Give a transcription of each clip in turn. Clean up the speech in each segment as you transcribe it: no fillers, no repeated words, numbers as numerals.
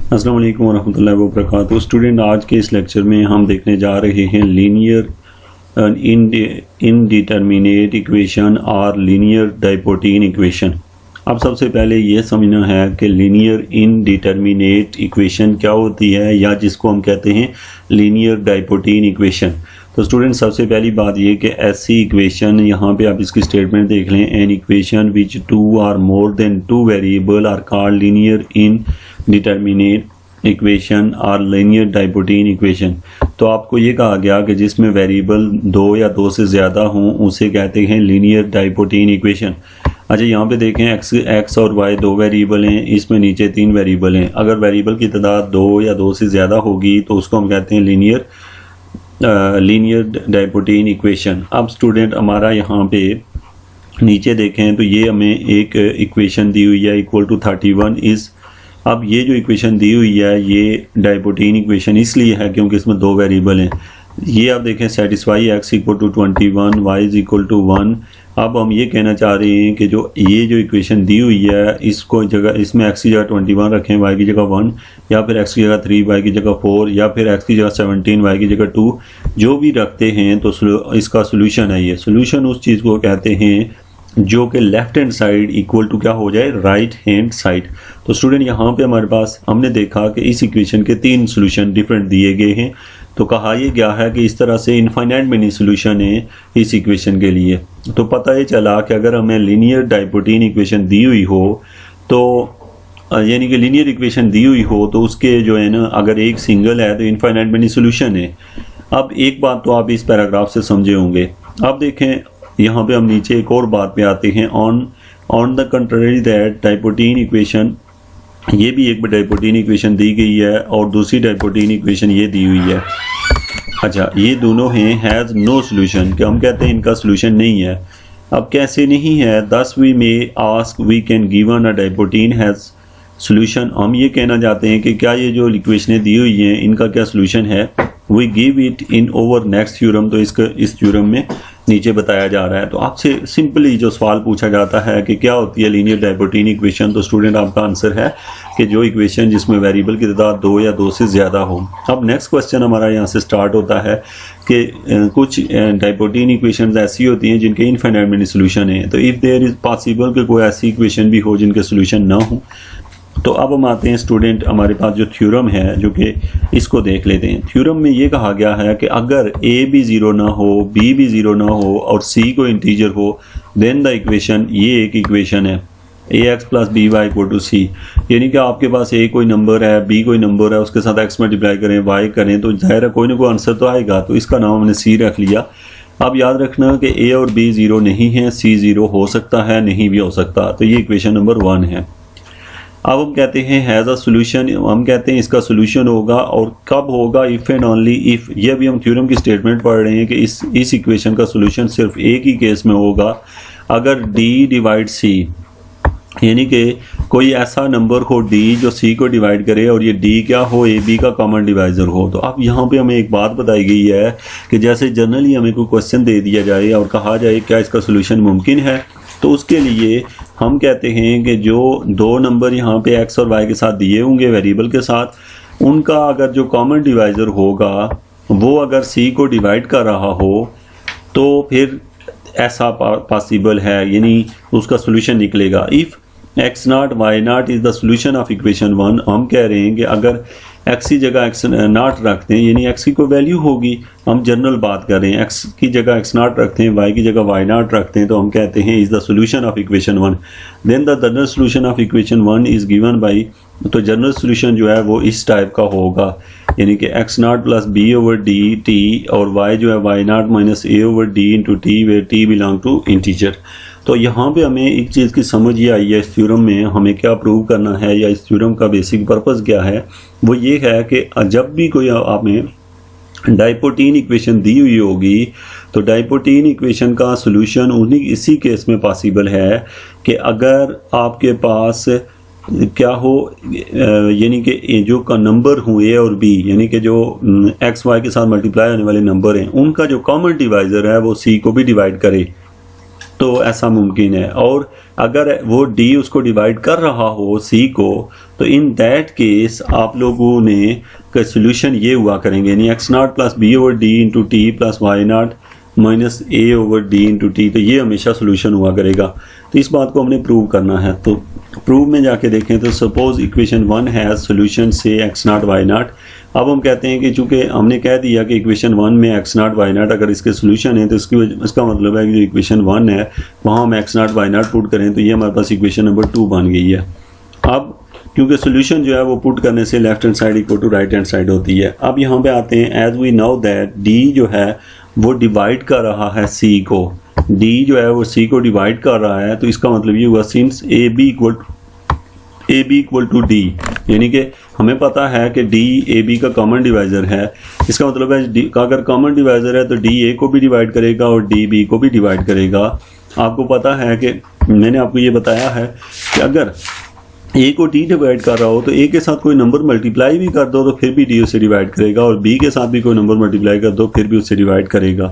अस्सलाम वालेकुम वरहमतुल्लाहि वबरकातुहू। स्टूडेंट, आज के इस लेक्चर में हम देखने जा रहे हैं लीनियर इनडिटर्मिनेट इक्वेशन और लीनियर डाइपोटीन इक्वेशन। अब सबसे पहले ये समझना है कि लीनियर इनडिटर्मिनेट इक्वेशन क्या होती है, या जिसको हम कहते हैं लीनियर डाइपोटीन इक्वेशन। तो स्टूडेंट, सबसे पहली बात ये कि ऐसी इक्वेशन, यहाँ पे आप इसकी स्टेटमेंट देख लें, an equation which two or more than two variable are called linear indeterminate equation और लीनियर डाइपोटीन इक्वेशन। तो आपको ये कहा गया कि जिसमें वेरिएबल दो या दो से ज़्यादा हों उसे कहते हैं लीनियर डाइपोटीन इक्वेशन। अच्छा, यहाँ पे देखें एक्स और वाई दो वेरिएबल हैं, इसमें नीचे तीन वेरिएबल हैं। अगर वेरिएबल की तादाद दो या दो से ज़्यादा होगी तो उसको हम कहते हैं लीनियर डाइपोटीन इक्वेशन। अब स्टूडेंट, हमारा यहाँ पे नीचे देखें तो ये हमें एक इक्वेशन दी हुई है इक्वल टू 31 इज़। अब ये जो इक्वेशन दी हुई है ये डाइपोटीन इक्वेशन इसलिए है क्योंकि इसमें दो वेरिएबल हैं। ये आप देखें, satisfy x equal to 21, y is equal to 1। अब हम ये कहना चाह रहे हैं कि ये जो इक्वेशन दी हुई है इसको जगह, इसमें एक्स की जगह 21 रखें, वाई की जगह 1, या फिर एक्स की जगह 3, वाई की जगह 4, या फिर एक्स की जगह 17, वाई की जगह 2, जो भी रखते हैं तो इसका सोल्यूशन है। ये सोल्यूशन उस चीज़ को कहते हैं जो कि left hand side equal to क्या हो जाए, राइट हैंड साइड। तो स्टूडेंट, यहाँ पे हमारे पास हमने देखा कि इस इक्वेशन के तीन सोल्यूशन डिफरेंट दिए गए हैं। तो कहा यह गया है कि इस तरह से इनफाइनाइट मेनी सोल्यूशन है इस इक्वेशन के लिए। तो पता ये चला कि अगर हमें लीनियर डाइपोटीन इक्वेशन दी हुई हो, तो यानी कि लीनियर इक्वेशन दी हुई हो तो उसके जो है ना, अगर एक सिंगल है तो इनफाइनाइट मेनी सोल्यूशन है। अब एक बात तो आप इस पैराग्राफ से समझे होंगे। अब देखें, यहाँ पे हम नीचे एक और बात पे आते हैं, on the contrary that Diophantine equation, ये भी एक डाइपोटीन इक्वेशन दी गई है और दूसरी डाइपोटीन इक्वेशन ये दी हुई है। अच्छा, ये दोनों हैं हैज़ नो सोल्यूशन, कि हम कहते हैं इनका सोल्यूशन नहीं है। अब कैसे नहीं है, thus we may ask we can given a Diophantine has solution. हम ये कहना चाहते हैं कि क्या ये जो इक्वेशनें दी हुई हैं इनका क्या सोल्यूशन है। We give it in our next theorem, तो इस थ्योरम में नीचे बताया जा रहा है। तो आपसे सिंपली जो सवाल पूछा जाता है कि क्या होती है लीनियर डाइपोटीन इक्वेशन, तो स्टूडेंट आपका आंसर है कि जो इक्वेशन जिसमें वेरिएबल की तादाद दो या दो से ज़्यादा हो। अब नेक्स्ट क्वेश्चन हमारा यहाँ से स्टार्ट होता है कि कुछ डाइपोटीन इक्वेशंस ऐसी होती हैं जिनके इनफाइनाइट मेनी सोल्यूशन है। तो इफ़ देयर इज़ पॉसिबल कि कोई ऐसी इक्वेशन भी हो जिनके सोल्यूशन ना हो। तो अब हम आते हैं स्टूडेंट, हमारे पास जो थ्योरम है, जो कि इसको देख लेते हैं। थ्योरम में ये कहा गया है कि अगर a भी ज़ीरो ना हो, b भी ज़ीरो ना हो और c को इंटीजर हो, देन द इक्वेशन, ये एक इक्वेशन है ax plus B Y equal to C. यानी कि आपके पास a कोई नंबर है, b कोई नंबर है, उसके साथ x मल्टीप्लाई करें, y करें, तो जाहिर है कोई ना कोई आंसर तो आएगा। तो इसका नाम हमने c रख लिया। अब याद रखना कि a और b ज़ीरो नहीं है, c ज़ीरो हो सकता है, नहीं भी हो सकता। तो ये इक्वेशन नंबर 1 है। अब हम कहते हैं हैज़ अ सोल्यूशन, हम कहते हैं इसका सोल्यूशन होगा, और कब होगा, इफ़ एंड ओनली इफ़। ये अभी हम थ्योरम की स्टेटमेंट पढ़ रहे हैं कि इस इक्वेशन का सोल्यूशन सिर्फ एक ही केस में होगा, अगर d डिवाइड c, यानी कि कोई ऐसा नंबर हो d जो c को डिवाइड करे और ये d क्या हो, a b का कॉमन डिवाइज़र हो। तो अब यहाँ पे हमें एक बात बताई गई है कि जैसे जनरली हमें कोई क्वेश्चन दे दिया जाए और कहा जाए क्या इसका सोल्यूशन मुमकिन है, तो उसके लिए हम कहते हैं कि जो दो नंबर यहाँ पे x और y के साथ दिए होंगे वेरिएबल के साथ, उनका अगर जो कॉमन डिवाइज़र होगा वो अगर c को डिवाइड कर रहा हो तो फिर ऐसा पॉसिबल है, यानी उसका सोल्यूशन निकलेगा। If x naught y naught is the solution of equation 1, हम कह रहे हैं कि अगर x की जगह x नॉट रखते हैं, यानी x की कोई वैल्यू होगी, हम जनरल बात कर रहे हैं, x की जगह x नॉट रखते हैं, y की जगह y नॉट रखते हैं, तो हम कहते हैं is the solution of equation 1। Then the general solution of equation 1 is given by, तो जनरल सोल्यूशन जो है वो इस टाइप का होगा, यानी कि x naught plus b over d t, और y जो है y naught minus a over d into t, where t belong to integer. तो यहाँ पे हमें एक चीज़ की समझ ये आई है, इस थ्योरम में हमें क्या प्रूव करना है, या इस थ्योरम का बेसिक पर्पस क्या है, वो ये है कि जब भी कोई हमें डाइपोटीन इक्वेशन दी हुई होगी तो डाइपोटीन इक्वेशन का सोल्यूशन उन्हीं इसी केस में पॉसिबल है कि अगर आपके पास क्या हो, यानी कि जो का नंबर हो a और b, यानी कि जो x y के साथ मल्टीप्लाई होने वाले नंबर हैं, उनका जो कॉमन डिवाइज़र है वो c को भी डिवाइड करे। तो ऐसा मुमकिन है। और अगर वो डी उसको डिवाइड कर रहा हो सी को, तो इन दैट केस आप लोगों ने का सोल्यूशन ये हुआ करेंगे, यानी x naught plus b over d into t plus y naught minus a over d into t, तो ये हमेशा सोल्यूशन हुआ करेगा। तो इस बात को हमने प्रूव करना है। तो प्रूव में जाके देखें तो सपोज इक्वेशन 1 हैज सोल्यूशन से एक्स नॉट वाई नॉट। अब हम कहते हैं कि चूंकि हमने कह दिया कि इक्वेशन 1 में एक्स नॉट वाई नॉट अगर इसके सोल्यूशन है, तो इसका मतलब है कि जो इक्वेशन 1 है वहाँ हम x naught y naught put करें तो ये हमारे पास इक्वेशन नंबर 2 बन गई है। अब क्योंकि सोल्यूशन जो है वो पुट करने से left hand side equal to right hand side होती है। अब यहाँ पे आते हैं, as we know that d जो है वो डिवाइड कर रहा है सी को, डी जो है वो सी को डिवाइड कर रहा है, तो इसका मतलब ये हुआ since a b equal to d, यानी कि हमें पता है कि डी ए बी का कॉमन डिवाइजर है। इसका मतलब है डी का अगर कॉमन डिवाइजर है तो डी ए को भी डिवाइड करेगा और डी बी को भी डिवाइड करेगा। आपको पता है कि मैंने आपको ये बताया है कि अगर ए को डी डिवाइड कर रहा हो तो ए के साथ कोई नंबर मल्टीप्लाई भी कर दो तो फिर भी डी उससे डिवाइड करेगा, और बी के साथ भी कोई नंबर मल्टीप्लाई कर दो फिर भी उससे डिवाइड करेगा।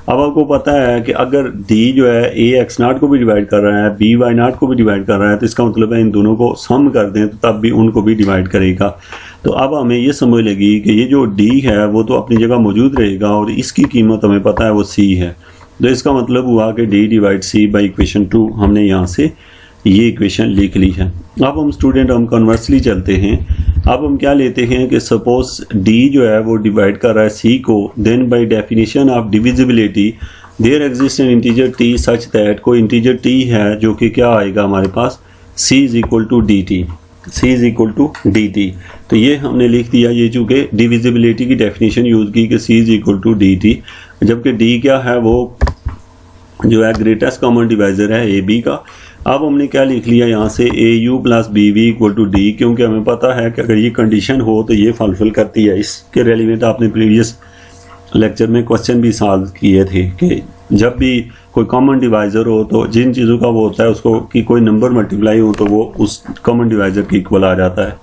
अब आपको पता है कि अगर डी जो है ए एक्स नॉट को भी डिवाइड कर रहा है, बी वाई नॉट को भी डिवाइड कर रहा है, तो इसका मतलब है इन दोनों को सम कर दें तो तब भी उनको भी डिवाइड करेगा। तो अब हमें ये समझ लगी कि ये जो डी है वो तो अपनी जगह मौजूद रहेगा और इसकी कीमत हमें पता है वो सी है। तो इसका मतलब हुआ कि d divide c by equation 2 हमने यहाँ से ये इक्वेशन लिख ली है। अब हम स्टूडेंट हम कन्वर्सली चलते हैं। अब हम क्या लेते हैं कि सपोज डी जो है वो डिवाइड कर रहा है सी को, then by definition of divisibility there exist an integer T such that कोई इंटीजर टी है जो कि क्या आएगा हमारे पास c is equal to D T, c is equal to D T. तो ये हमने लिख दिया, ये चूँकि डिविजिबिलिटी की डेफिनेशन यूज़ की कि c is equal to D t, जबकि d क्या है वो जो है ग्रेटेस्ट कॉमन डिवाइजर है ए बी का। अब हमने क्या लिख लिया यहाँ से A U plus B V equal to D, क्योंकि हमें पता है कि अगर ये कंडीशन हो तो ये फुलफिल करती है। इसके रेलिवेंट आपने प्रीवियस लेक्चर में क्वेश्चन भी सॉल्व किए थे कि जब भी कोई कॉमन डिवाइजर हो तो जिन चीज़ों का वो होता है उसको कि कोई नंबर मल्टीप्लाई हो तो वो उस कॉमन डिवाइजर के इक्वल आ जाता है।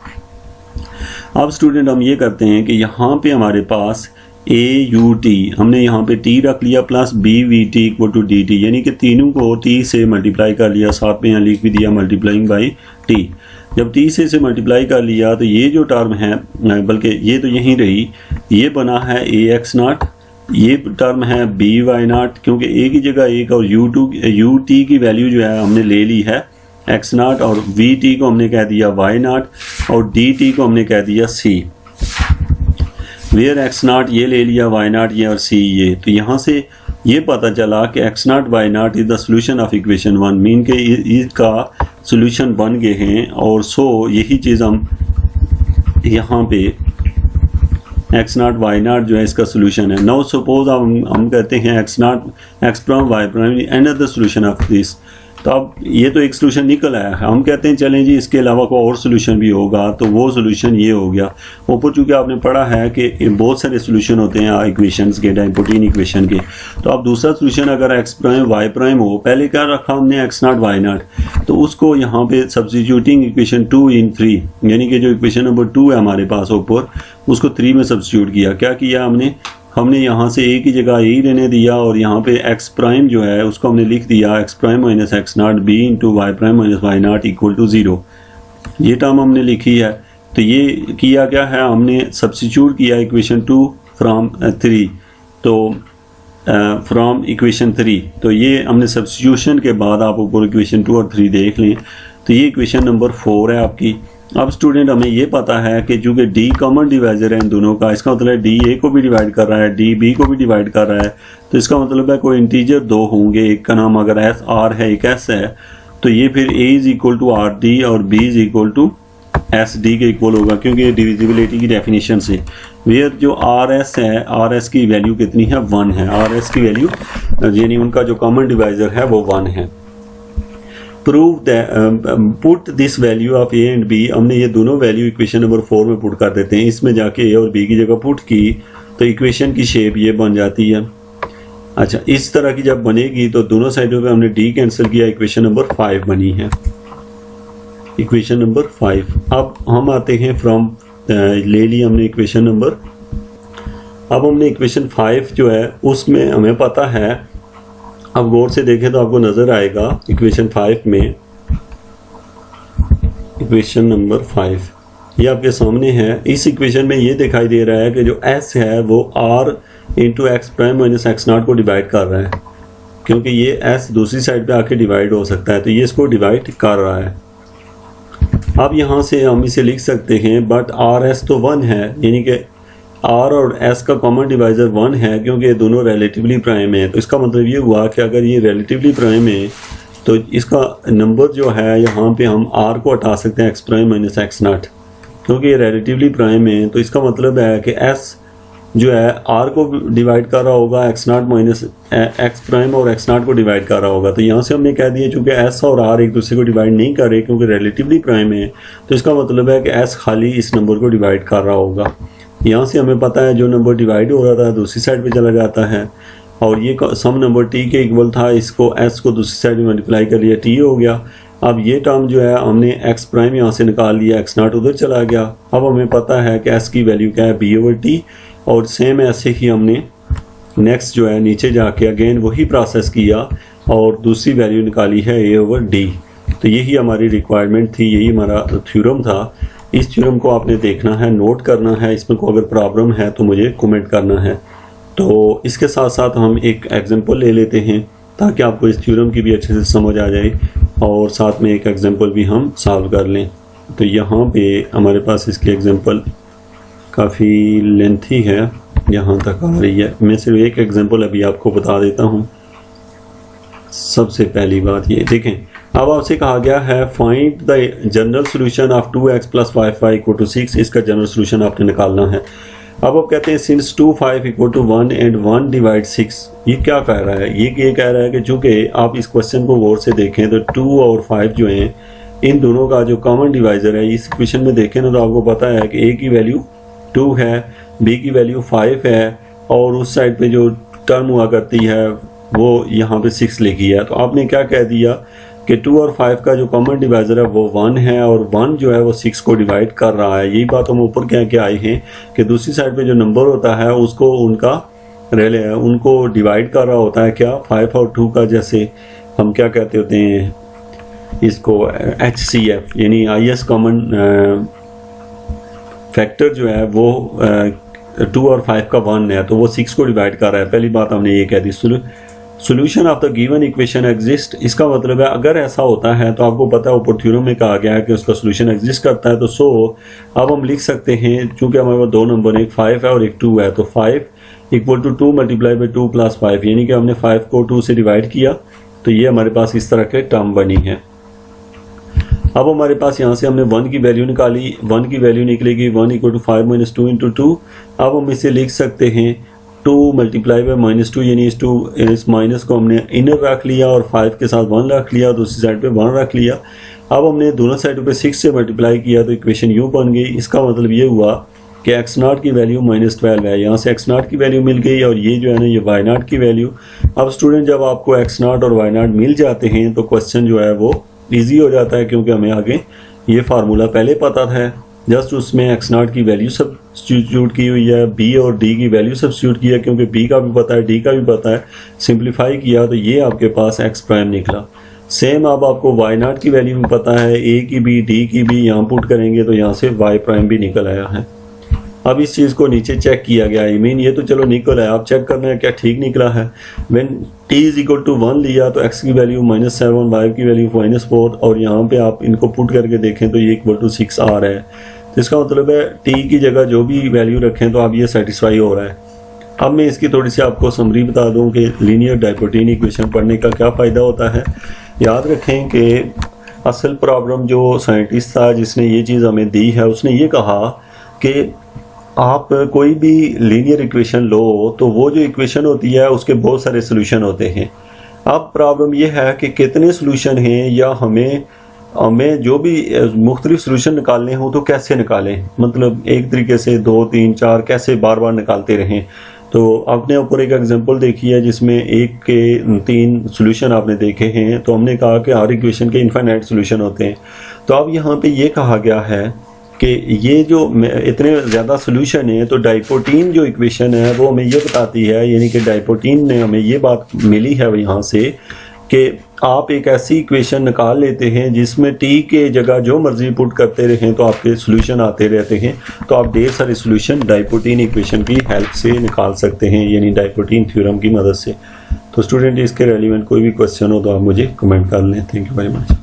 अब स्टूडेंट हम ये करते हैं कि यहाँ पे हमारे पास ए यू टी, हमने यहाँ पे टी रख लिया plus B v t equal to D t, यानी कि तीनों को टी से मल्टीप्लाई कर लिया, साथ में यहाँ लिख भी दिया मल्टीप्लाइंग बाई टी। जब टी से मल्टीप्लाई कर लिया तो ये जो टर्म है, बल्कि ये तो यहीं रही, ये बना है ए एक्स नॉट, ये टर्म है बी वाई नॉट, क्योंकि ए की जगह एक और यू टी की वैल्यू जो है हमने ले ली है एक्स नॉट, और वी टी को हमने कह दिया वाई नॉट, और डी टी को हमने कह दिया सी। वेयर एक्स नॉट ये ले लिया, वाई नॉट ये और सी ये। तो यहाँ से ये पता चला कि x naught y naught is the solution of equation 1, mean के इसका सोल्यूशन बन गए हैं। और सो यही चीज़ हम यहाँ पे एक्स नॉट वाई नॉट जो है इसका सोल्यूशन है। नाउ सपोज हम कहते हैं x naught x prime y prime another solution of this, तो अब ये तो एक सोल्यूशन निकल आया है, हम कहते हैं चलें जी इसके अलावा कोई और सोल्यूशन भी होगा, तो वो सोल्यूशन ये हो गया। ऊपर चूँकि आपने पढ़ा है कि बहुत सारे सोल्यूशन होते हैं इक्वेशंस के, डाइपोटीन इक्वेशन के, तो अब दूसरा सोल्यूशन अगर एक्स प्राइम वाई प्राइम हो, पहले क्या रखा हमने एक्स नॉट वाई नॉट, तो उसको यहाँ पे सब्स्टिट्यूटिंग इक्वेशन 2 इन 3, यानी कि जो इक्वेशन नंबर 2 है हमारे पास ऊपर, उसको 3 में सब्स्टिट्यूट किया। क्या किया हमने यहाँ से ए की जगह ए रहने दिया, और यहाँ पे एक्स प्राइम जो है उसको हमने लिख दिया x prime minus x nought b into y prime minus y nought equal to 0, ये टर्म हमने लिखी है। तो ये किया क्या है, हमने सब्स्टिट्यूट किया इक्वेशन 2 फ्रॉम 3, तो फ्रॉम इक्वेशन 3, तो ये हमने सब्स्टिट्यूशन के बाद आप ऊपर इक्वेशन 2 और 3 देख लें, तो ये इक्वेशन नंबर 4 है आपकी। अब स्टूडेंट हमें ये पता है कि चूँकि डी कॉमन डिवाइजर है इन दोनों का, इसका मतलब है डी ए को भी डिवाइड कर रहा है, डी बी को भी डिवाइड कर रहा है, तो इसका मतलब है कोई इंटीजर 2 होंगे, एक का नाम अगर एस आर है एक एस है, तो ये फिर A is equal to R D और B is equal to S D के इक्वल होगा, क्योंकि ये डिविजिबिलिटी की डेफिनेशन से। वेयर जो आर एस है, आर एस की वैल्यू कितनी है 1 है, आर एस की वैल्यू यानी उनका जो कॉमन डिवाइजर है वो 1 है। Prove put this value of a and b, हमने ये दोनों वैल्यू इक्वेशन नंबर 4 में पुट कर देते हैं। इसमें जाके ए और बी की जगह पुट की तो इक्वेशन की शेप ये बन जाती है। अच्छा, इस तरह की जब बनेगी तो दोनों साइडों पे हमने डी कैंसिल किया, इक्वेशन नंबर 5 बनी है, इक्वेशन नंबर 5। अब हम आते हैं फ्रॉम ले ली हमने इक्वेशन नंबर, अब हमने इक्वेशन 5 जो है उसमें हमें पता है अब गौर से देखें तो आपको नज़र आएगा इक्वेशन 5 में, इक्वेशन नंबर 5 ये आपके सामने है। इस इक्वेशन में ये दिखाई दे रहा है कि जो s है वो r into x prime minus x not को डिवाइड कर रहा है, क्योंकि ये s दूसरी साइड पे आके डिवाइड हो सकता है, तो ये इसको डिवाइड कर रहा है। अब यहाँ से हम इसे लिख सकते हैं, बट आर एस तो 1 है, यानी कि r और s का कॉमन डिवाइज़र 1 है, क्योंकि ये दोनों रिलेटिवली प्राइम है। तो इसका मतलब ये हुआ कि अगर ये रिलेटिवली प्राइम है तो इसका नंबर जो है यहाँ पे हम r को हटा सकते हैं x prime minus x not, क्योंकि ये रिलेटिवली प्राइम है। तो इसका मतलब है कि s जो है r को डिवाइड कर रहा होगा x not minus ex prime और एक्स नॉट को डिवाइड कर रहा होगा। तो यहाँ से हमने कह दिया चूँकि s और r एक दूसरे को डिवाइड नहीं कर रहे क्योंकि रिलेटिवली प्राइम है, तो इसका मतलब है कि s खाली इस नंबर को डिवाइड कर रहा होगा। यहाँ से हमें पता है जो नंबर डिवाइड हो रहा था दूसरी साइड पे चला जाता है, और ये सम नंबर t के इक्वल था, इसको s को दूसरी साइड में मल्टीप्लाई कर लिया, t हो गया। अब ये टर्म जो है हमने एक्स प्राइम यहाँ से निकाल लिया, एक्स नॉट उधर चला गया। अब हमें पता है कि s की वैल्यू क्या है b/t, और सेम ऐसे ही हमने नेक्स्ट जो है नीचे जाके अगेन वही प्रोसेस किया और दूसरी वैल्यू निकाली है a/d। तो यही हमारी रिक्वायरमेंट थी, यही हमारा थ्योरम था। इस थ्योरम को आपने देखना है, नोट करना है, इसमें को अगर प्रॉब्लम है तो मुझे कमेंट करना है। तो इसके साथ साथ हम एक एग्जांपल ले लेते हैं ताकि आपको इस थ्योरम की भी अच्छे से समझ आ जाए, और साथ में एक एग्जांपल भी हम सॉल्व कर लें। तो यहाँ पे हमारे पास इसकी एग्जांपल काफ़ी लेंथी है, यहाँ तक आ रही है। मैं सिर्फ एक एग्जांपल अभी आपको बता देता हूँ। सबसे पहली बात ये देखें, अब आपसे कहा गया है find the general solution of 2x + 5y = 6। इसका जनरल सोल्यूशन आपने निकालना है। अब आप कहते हैं सिंस 2 5 = 1 एंड 1 डिवाइड 6। ये क्या कह रहा है? ये कह रहा है कि चूँकि आप इस क्वेश्चन को गौर से देखें तो 2 और 5 जो हैं इन दोनों का जो कॉमन डिवाइज़र है, इस इक्वेशन में देखें ना तो आपको पता है कि a की वैल्यू 2 है, b की वैल्यू 5 है, और उस साइड पे जो टर्म हुआ करती है वो यहाँ पे 6 लिखी है। तो आपने क्या कह दिया कि 2 और 5 का जो कॉमन डिवाइज़र है वो 1 है, और 1 जो है वो 6 को डिवाइड कर रहा है। यही बात हम ऊपर कह के आए हैं कि दूसरी साइड पे जो नंबर होता है उसको उनको डिवाइड कर रहा होता है क्या, 5 और 2 का। जैसे हम क्या कहते होते हैं इसको HCF यानी हाईएस्ट कॉमन फैक्टर जो है वो 2 और 5 का 1 है, तो वो 6 को डिवाइड कर रहा है। पहली बात हमने ये कह दी। Solution of the given equation exist, इसका मतलब है अगर ऐसा होता है तो आपको पता है ऊपर थ्योरम में कहा गया है कि उसका सोल्यूशन एग्जिस्ट करता है। तो अब हम लिख सकते हैं, चूंकि हमारे पास दो नंबर, एक 5 है और एक 2 है, तो 5 = 2 × 2 + 5, यानी कि हमने 5 को 2 से डिवाइड किया, तो ये हमारे पास इस तरह के टर्म बनी है। अब हमारे पास यहाँ से हमने 1 की वैल्यू निकाली, 1 की वैल्यू निकलेगी 1 = 5 - 2 × 2। अब हम इसे लिख सकते हैं 2 × -2, यानी इस माइनस को हमने इनर रख लिया और 5 के साथ 1 रख लिया, दूसरी साइड पे 1 रख लिया। अब हमने दोनों साइडों पे 6 से मल्टीप्लाई किया तो इक्वेशन यूँ बन गई। इसका मतलब ये हुआ कि x0 की वैल्यू -12 है, यहाँ से x0 की वैल्यू मिल गई, और ये जो है ना ये y0 की वैल्यू। अब स्टूडेंट जब आपको x0 और y0 मिल जाते हैं तो क्वेश्चन जो है वो ईजी हो जाता है, क्योंकि हमें आगे ये फार्मूला पहले पता था, जस्ट उसमें x0 की वैल्यू सब्स्टिट्यूट की हुई है, b और d की वैल्यू सब्स्टिट्यूट किया, क्योंकि b का भी पता है d का भी पता है, सिंप्लीफाई किया तो ये आपके पास x प्राइम निकला। सेम अब आपको y0 की वैल्यू भी पता है, a की भी d की भी, यहाँ पुट करेंगे तो यहाँ से y प्राइम भी निकल आया है। अब इस चीज़ को नीचे चेक किया गया है, मीन ये तो चलो निकल है, आप चेक करना है क्या ठीक निकला है। व्हेन t = 1 लिया तो x की वैल्यू -7, y की वैल्यू -4, और यहाँ पे आप इनको पुट करके देखें तो ये = 6 आ रहा है। तो इसका मतलब है t की जगह जो भी वैल्यू रखें तो आप ये सेटिस्फाई हो रहा है। अब मैं इसकी थोड़ी सी आपको समरी बता दूं कि लीनियर डाइपोटीन इक्वेशन पढ़ने का क्या फ़ायदा होता है। याद रखें कि असल प्रॉब्लम जो साइंटिस्ट था जिसने ये चीज़ हमें दी है, उसने ये कहा कि आप कोई भी लीनियर इक्वेशन लो तो वो जो इक्वेशन होती है उसके बहुत सारे सोल्यूशन होते हैं। अब प्रॉब्लम ये है कि कितने सोल्यूशन हैं, या हमें जो भी मुख्तलिफ सोल्यूशन निकालने हो तो कैसे निकालें, मतलब एक तरीके से 2 3 4 कैसे बार बार निकालते रहें। तो आपने ऊपर एक एग्जांपल देखी है जिसमें 1 के 3 सोल्यूशन आपने देखे हैं, तो हमने कहा कि हर इक्वेशन के इनफाइनाइट सोल्यूशन होते हैं। तो अब यहाँ पे ये कहा गया है कि ये जो इतने ज़्यादा सोल्यूशन है, तो डाइपोटीन जो इक्वेशन है वो हमें ये बताती है, यानी कि डाइपोटीन ने हमें ये बात मिली है यहाँ से कि आप एक ऐसी इक्वेशन निकाल लेते हैं जिसमें टी के जगह जो मर्जी पुट करते रहें तो आपके सोल्यूशन आते रहते हैं। तो आप ढेर सारे सोल्यूशन डाइपोटीन इक्वेशन की हेल्प से निकाल सकते हैं, यानी डाइपोटीन थ्योरम की मदद से। तो स्टूडेंट इसके रेलिवेंट कोई भी क्वेश्चन हो तो आप मुझे कमेंट कर लें। Thank you very much.